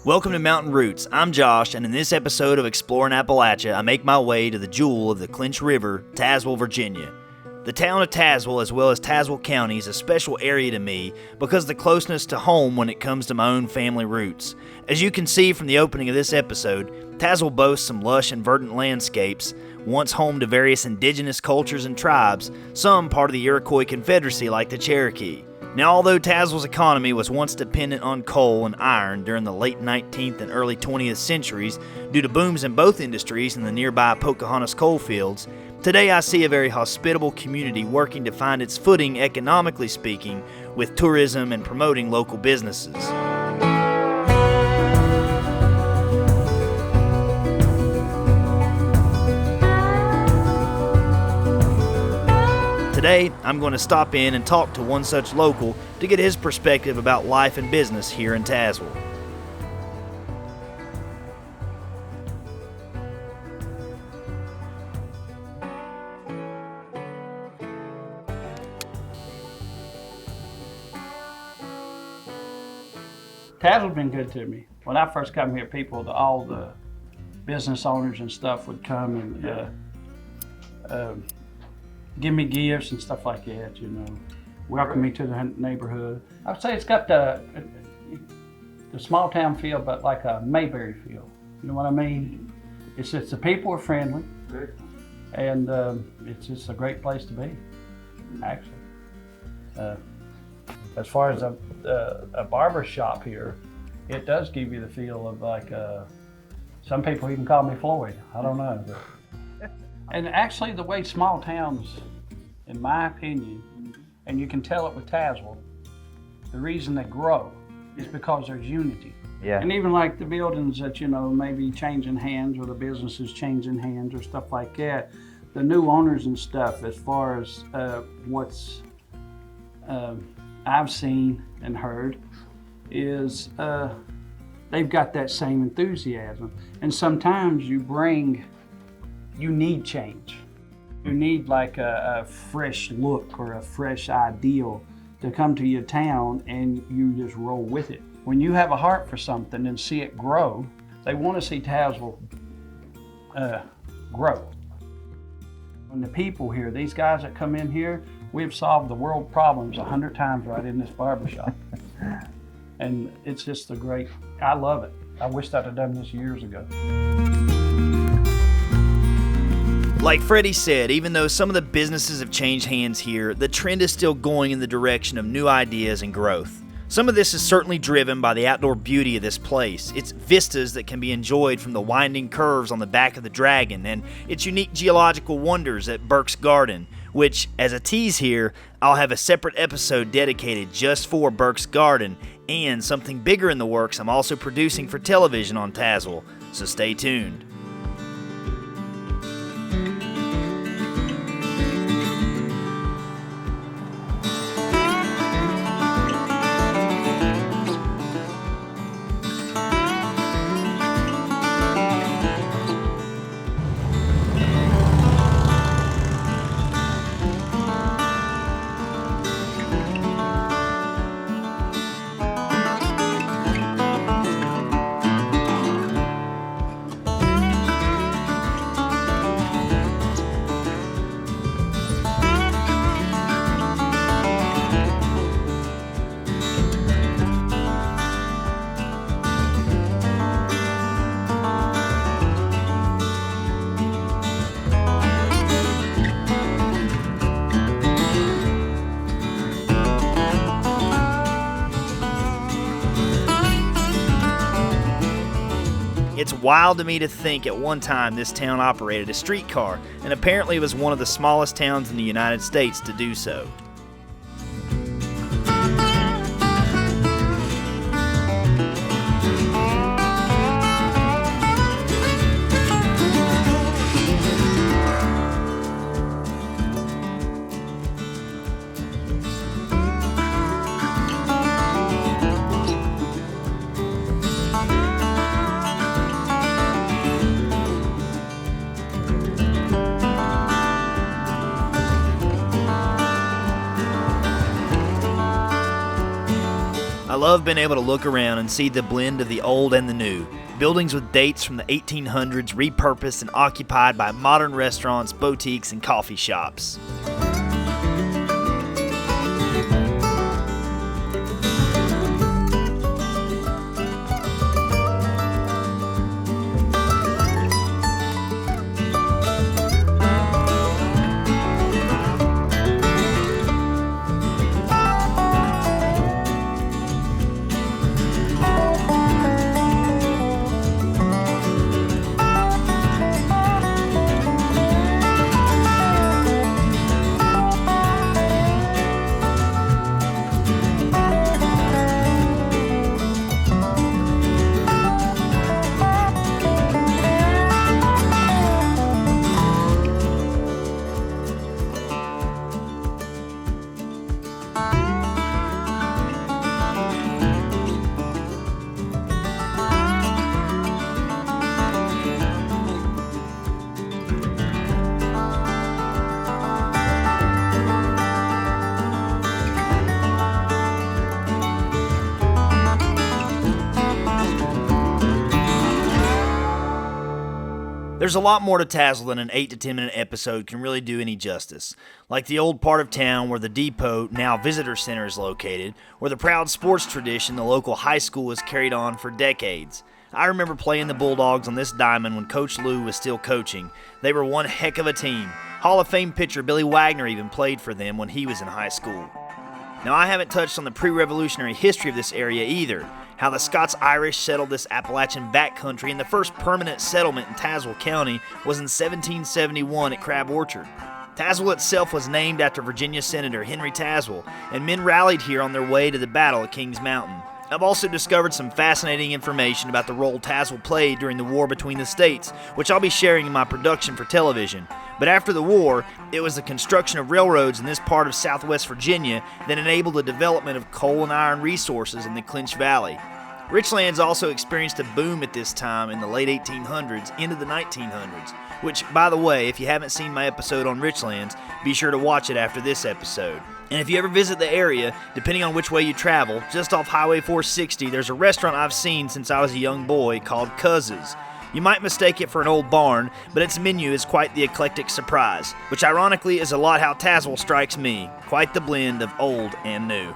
Welcome to Mountain Roots. I'm Josh, and in this episode of Exploring Appalachia, I make my way to the jewel of the Clinch River, Tazewell, Virginia. The town of Tazewell, as well as Tazewell County, is a special area to me because of the closeness to home when it comes to my own family roots. As you can see from the opening of this episode, Tazewell boasts some lush and verdant landscapes, once home to various indigenous cultures and tribes, some part of the Iroquois Confederacy like the Cherokee. Now, although Tazewell's economy was once dependent on coal and iron during the late 19th and early 20th centuries due to booms in both industries in the nearby Pocahontas coal fields, today I see a very hospitable community working to find its footing economically speaking with tourism and promoting local businesses. Today, I'm going to stop in and talk to one such local to get his perspective about life and business here in Tazewell. Tazewell's been good to me. When I first come here, all the business owners and stuff would come and give me gifts and stuff like that, welcome me to the neighborhood. I would say it's got the small town feel, but like a Mayberry feel. You know what I mean? It's the people are friendly, and it's just a great place to be, actually. As far as a barber shop here, it does give you the feel of like, some people even call me Floyd. I don't know. But. And actually the way small towns, in my opinion, and you can tell it with Tazewell, the reason they grow is because there's unity. Yeah. And even like the buildings that, maybe changing hands or the businesses changing hands or stuff like that, the new owners and stuff, as far as what's I've seen and heard, is they've got that same enthusiasm. And sometimes you need change. You need like a fresh look or a fresh ideal to come to your town, and you just roll with it. When you have a heart for something and see it grow, they want to see Tazewell grow. When the people here, these guys that come in here, we've solved the world problems 100 times right in this barbershop. And it's just I love it. I wished I'd have done this years ago. Like Freddie said, even though some of the businesses have changed hands here, the trend is still going in the direction of new ideas and growth. Some of this is certainly driven by the outdoor beauty of this place, its vistas that can be enjoyed from the winding curves on the back of the Dragon, and its unique geological wonders at Burke's Garden, which, as a tease here, I'll have a separate episode dedicated just for Burke's Garden, and something bigger in the works I'm also producing for television on Tazewell, so stay tuned. It's wild to me to think at one time this town operated a streetcar, and apparently it was one of the smallest towns in the United States to do so. I love being able to look around and see the blend of the old and the new. Buildings with dates from the 1800s repurposed and occupied by modern restaurants, boutiques, and coffee shops. There's a lot more to Tazewell than an 8 to 10 minute episode can really do any justice. Like the old part of town where the depot, now visitor center, is located, or the proud sports tradition the local high school has carried on for decades. I remember playing the Bulldogs on this diamond when Coach Lou was still coaching. They were one heck of a team. Hall of Fame pitcher Billy Wagner even played for them when he was in high school. Now, I haven't touched on the pre-revolutionary history of this area either, how the Scots-Irish settled this Appalachian backcountry, and the first permanent settlement in Tazewell County was in 1771 at Crab Orchard. Tazewell itself was named after Virginia Senator Henry Tazewell, and men rallied here on their way to the Battle of Kings Mountain. I've also discovered some fascinating information about the role Tazewell played during the war between the states, which I'll be sharing in my production for television. But after the war, it was the construction of railroads in this part of southwest Virginia that enabled the development of coal and iron resources in the Clinch Valley. Richlands also experienced a boom at this time in the late 1800s into the 1900s, which, by the way, if you haven't seen my episode on Richlands, be sure to watch it after this episode. And if you ever visit the area, depending on which way you travel, just off Highway 460, there's a restaurant I've seen since I was a young boy called Cuz's. You might mistake it for an old barn, but its menu is quite the eclectic surprise, which ironically is a lot how Tazewell strikes me, quite the blend of old and new.